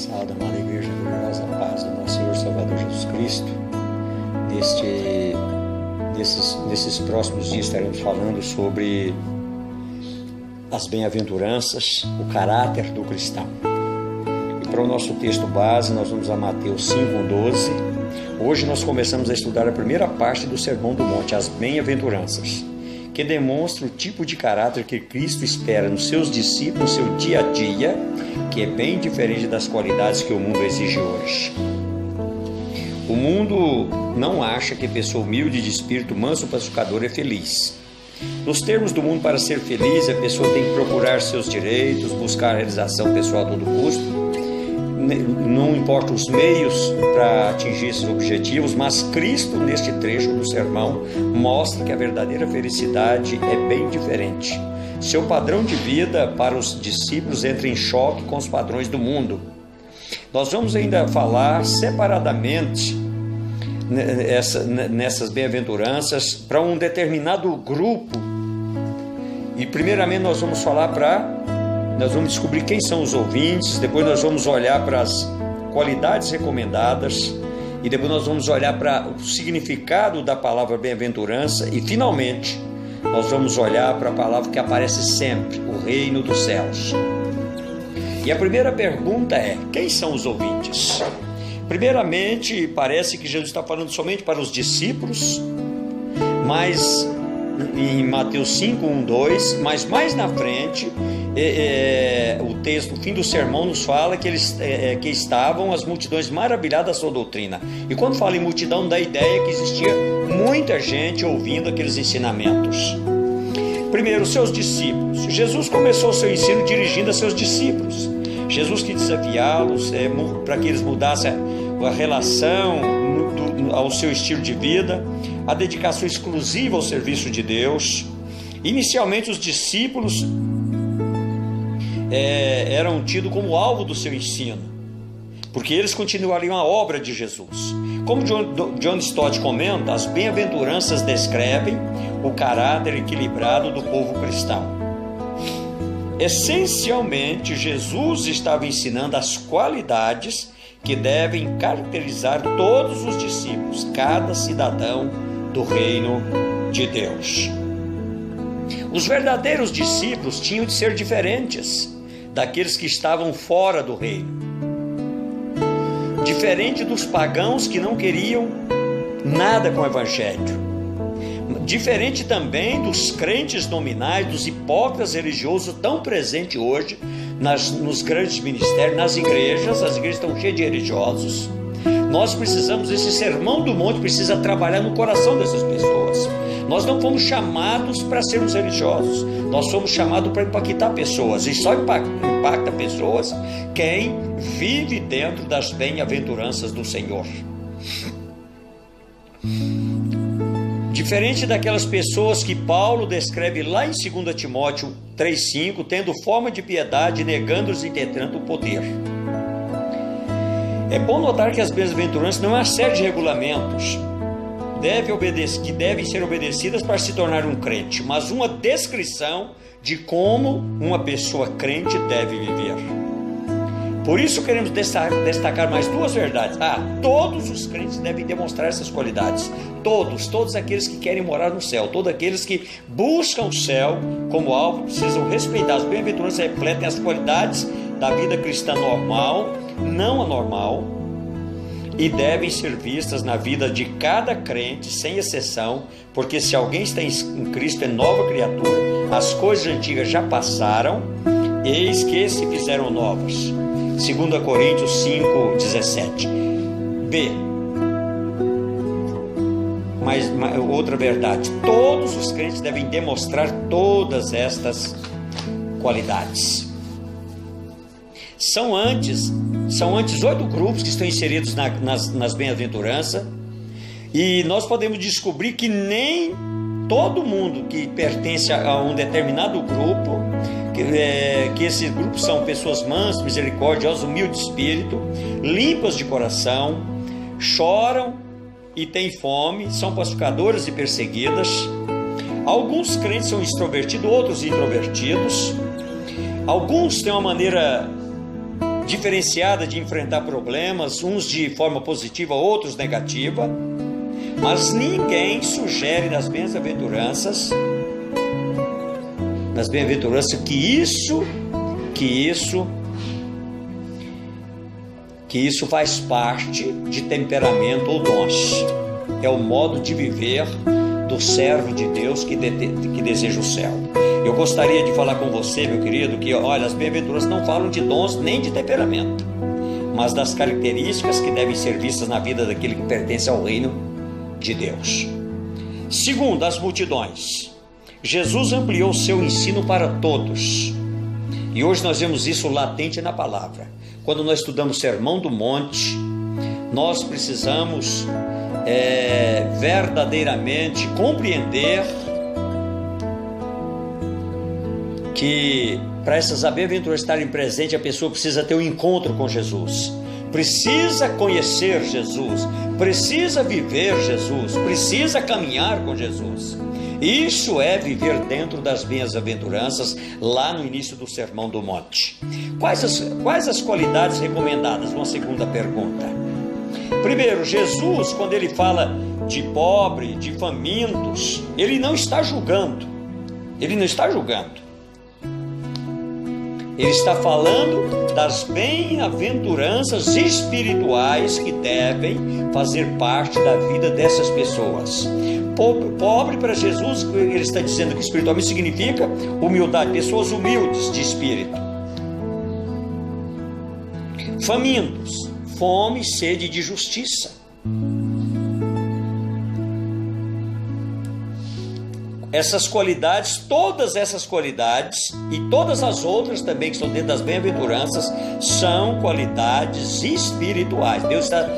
Salve, amada Igreja, gloriosa paz do nosso Senhor Salvador Jesus Cristo. Nesses próximos dias estaremos falando sobre as bem-aventuranças, o caráter do cristão. E para o nosso texto base, nós vamos a Mateus 5:12. Hoje nós começamos a estudar a primeira parte do Sermão do Monte, as bem-aventuranças, que demonstra o tipo de caráter que Cristo espera nos seus discípulos, no seu dia a dia, que é bem diferente das qualidades que o mundo exige hoje. O mundo não acha que pessoa humilde de espírito manso pacificador é feliz. Nos termos do mundo, para ser feliz, a pessoa tem que procurar seus direitos, buscar a realização pessoal a todo custo. Não importa os meios para atingir esses objetivos, mas Cristo, neste trecho do sermão, mostra que a verdadeira felicidade é bem diferente. Seu padrão de vida para os discípulos entra em choque com os padrões do mundo. Nós vamos ainda falar separadamente nessas bem-aventuranças para um determinado grupo. E primeiramente nós vamos descobrir quem são os ouvintes, depois nós vamos olhar para as qualidades recomendadas e depois nós vamos olhar para o significado da palavra bem-aventurança e finalmente nós vamos olhar para a palavra que aparece sempre, o reino dos céus. E a primeira pergunta é: quem são os ouvintes? Primeiramente, parece que Jesus está falando somente para os discípulos, mas em Mateus 5:1-2, mas mais na frente, o texto, o fim do sermão, nos fala que que estavam as multidões maravilhadas da sua doutrina. E quando fala em multidão, dá a ideia que existia muita gente ouvindo aqueles ensinamentos. Primeiro, seus discípulos. Jesus começou o seu ensino dirigindo a seus discípulos. Jesus quis desafiá-los para que eles mudassem a relação ao seu estilo de vida, a dedicação exclusiva ao serviço de Deus. Inicialmente os discípulos eram tidos como alvo do seu ensino, porque eles continuariam a obra de Jesus. Como John Stott comenta, as bem-aventuranças descrevem o caráter equilibrado do povo cristão. Essencialmente, Jesus estava ensinando as qualidades que devem caracterizar todos os discípulos, cada cidadão do reino de Deus. Os verdadeiros discípulos tinham de ser diferentes daqueles que estavam fora do reino. Diferente dos pagãos que não queriam nada com o evangelho. Diferente também dos crentes nominais, dos hipócritas religiosos tão presentes hoje nos grandes ministérios, nas igrejas. As igrejas estão cheias de religiosos. Nós precisamos, esse sermão do monte precisa trabalhar no coração dessas pessoas. Nós não fomos chamados para sermos religiosos, nós fomos chamados para impactar pessoas, e só impacta pessoas quem vive dentro das bem-aventuranças do Senhor. Diferente daquelas pessoas que Paulo descreve lá em 2 Timóteo 3,5, tendo forma de piedade, negando-os e tentando o poder. É bom notar que as bem-aventuranças não é uma série de regulamentos que devem ser obedecidas para se tornar um crente, mas uma descrição de como uma pessoa crente deve viver. Por isso queremos destacar mais duas verdades. Todos os crentes devem demonstrar essas qualidades. Todos aqueles que querem morar no céu, todos aqueles que buscam o céu como alvo, precisam respeitar. As bem-aventuranças refletem as qualidades da vida cristã normal, não anormal, e devem ser vistas na vida de cada crente, sem exceção, porque se alguém está em Cristo é nova criatura, as coisas antigas já passaram, eis que se fizeram novas. 2 Coríntios 5:17. B. Mas outra verdade, todos os crentes devem demonstrar todas estas qualidades. São antes 8 grupos que estão inseridos nas bem-aventuranças, e nós podemos descobrir que nem todo mundo que pertence a um determinado grupo, que esses grupos são pessoas mansas, misericordiosas, humildes de espírito, limpas de coração, choram e têm fome, são pacificadoras e perseguidas. Alguns crentes são extrovertidos, outros introvertidos. Alguns têm uma maneira diferenciada de enfrentar problemas, uns de forma positiva, outros negativa, mas ninguém sugere nas bem-aventuranças que isso faz parte de temperamento ou dons. É o modo de viver do servo de Deus que deseja o céu. Eu gostaria de falar com você, meu querido, que olha, as bem-aventuranças não falam de dons nem de temperamento, mas das características que devem ser vistas na vida daquele que pertence ao reino de Deus. Segundo, as multidões. Jesus ampliou seu ensino para todos. E hoje nós vemos isso latente na palavra. Quando nós estudamos o Sermão do Monte, nós precisamos verdadeiramente compreender que para essas bem-aventuranças estarem presentes, a pessoa precisa ter um encontro com Jesus, precisa conhecer Jesus, precisa viver Jesus, precisa caminhar com Jesus. Isso é viver dentro das bem-aventuranças, lá no início do Sermão do Monte. Quais as qualidades recomendadas? Uma segunda pergunta. Primeiro, Jesus, quando ele fala de pobre, de famintos, ele não está julgando. Ele está falando das bem-aventuranças espirituais que devem fazer parte da vida dessas pessoas. Pobre para Jesus, ele está dizendo que espiritualmente significa humildade, pessoas humildes de espírito. Famintos, fome e sede de justiça. Essas qualidades, todas essas qualidades e todas as outras também que estão dentro das bem-aventuranças são qualidades espirituais. Deus está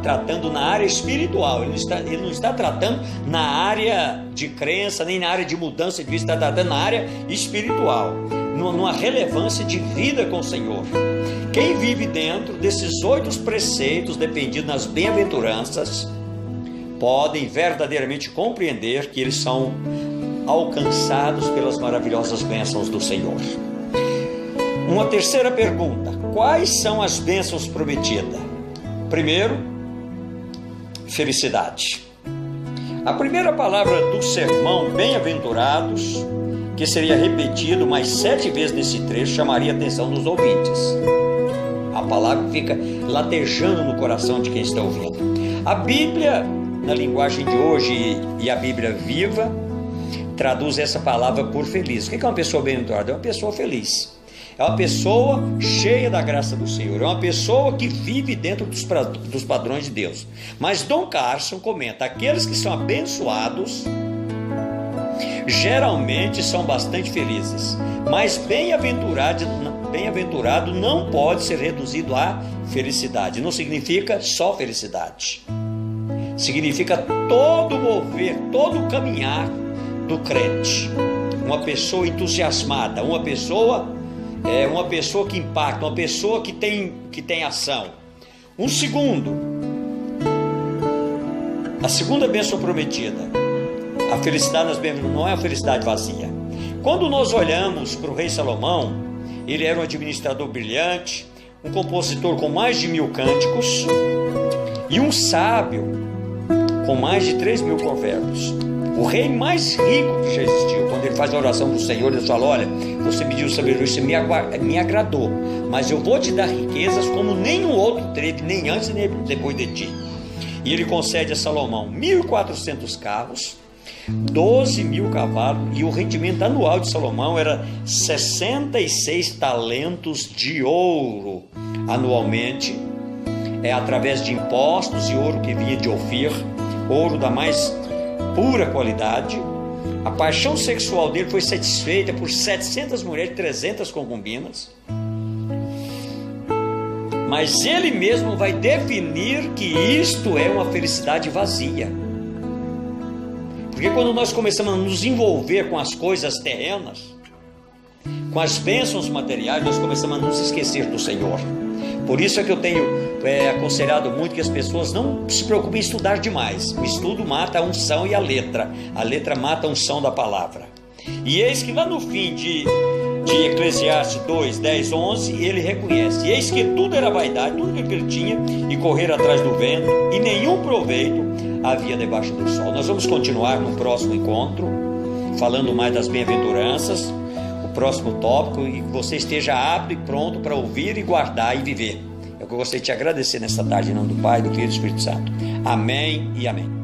tratando na área espiritual, ele não está tratando na área de crença, nem na área de mudança de vida, está tratando na área espiritual, numa relevância de vida com o Senhor. Quem vive dentro desses 8 preceitos dependidos nas bem-aventuranças podem verdadeiramente compreender que eles são alcançados pelas maravilhosas bênçãos do Senhor. Uma terceira pergunta: quais são as bênçãos prometidas? Primeiro, felicidade. A primeira palavra do sermão, bem-aventurados, que seria repetido mais 7 vezes nesse trecho, chamaria a atenção dos ouvintes. A palavra fica latejando no coração de quem está ouvindo. A Bíblia, na linguagem de hoje, e a Bíblia viva, traduz essa palavra por feliz. O que é uma pessoa bem-aventurada? É uma pessoa feliz. É uma pessoa cheia da graça do Senhor. É uma pessoa que vive dentro dos padrões de Deus. Mas Don Carson comenta: aqueles que são abençoados geralmente são bastante felizes, mas bem-aventurado não pode ser reduzido à felicidade. Não significa só felicidade. Significa todo mover, todo caminhar do crente. Uma pessoa entusiasmada, uma pessoa que impacta, uma pessoa que tem ação. A segunda bênção prometida, a felicidade nas bênçãos não é uma felicidade vazia. Quando nós olhamos para o rei Salomão, ele era um administrador brilhante, um compositor com mais de 1000 cânticos e um sábio com mais de 3.000 provérbios. O rei mais rico que já existiu. Quando ele faz a oração do Senhor, ele fala: olha, você me deu sabedoria, você me agradou, mas eu vou te dar riquezas como nenhum outro teve, nem antes nem depois de ti. E ele concede a Salomão 1.400 carros, 12.000 cavalos, e o rendimento anual de Salomão era 66 talentos de ouro anualmente, através de impostos e ouro que vinha de Ofir, ouro da mais pura qualidade. A paixão sexual dele foi satisfeita por 700 mulheres, 300 concubinas. Mas ele mesmo vai definir que isto é uma felicidade vazia. Porque quando nós começamos a nos envolver com as coisas terrenas, com as bênçãos materiais, nós começamos a nos esquecer do Senhor. Por isso é que eu tenho aconselhado muito que as pessoas não se preocupem em estudar demais. O estudo mata a unção e a letra mata a unção da palavra. E eis que lá no fim de de Eclesiastes 2, 10, 11, ele reconhece: e eis que tudo era vaidade, tudo que ele tinha, e correr atrás do vento, e nenhum proveito havia debaixo do sol. Nós vamos continuar no próximo encontro, falando mais das bem-aventuranças, o próximo tópico, e que você esteja apto e pronto para ouvir e guardar e viver. É o que eu gostaria de te agradecer nesta tarde, em nome do Pai, do Filho e do Espírito Santo. Amém e amém.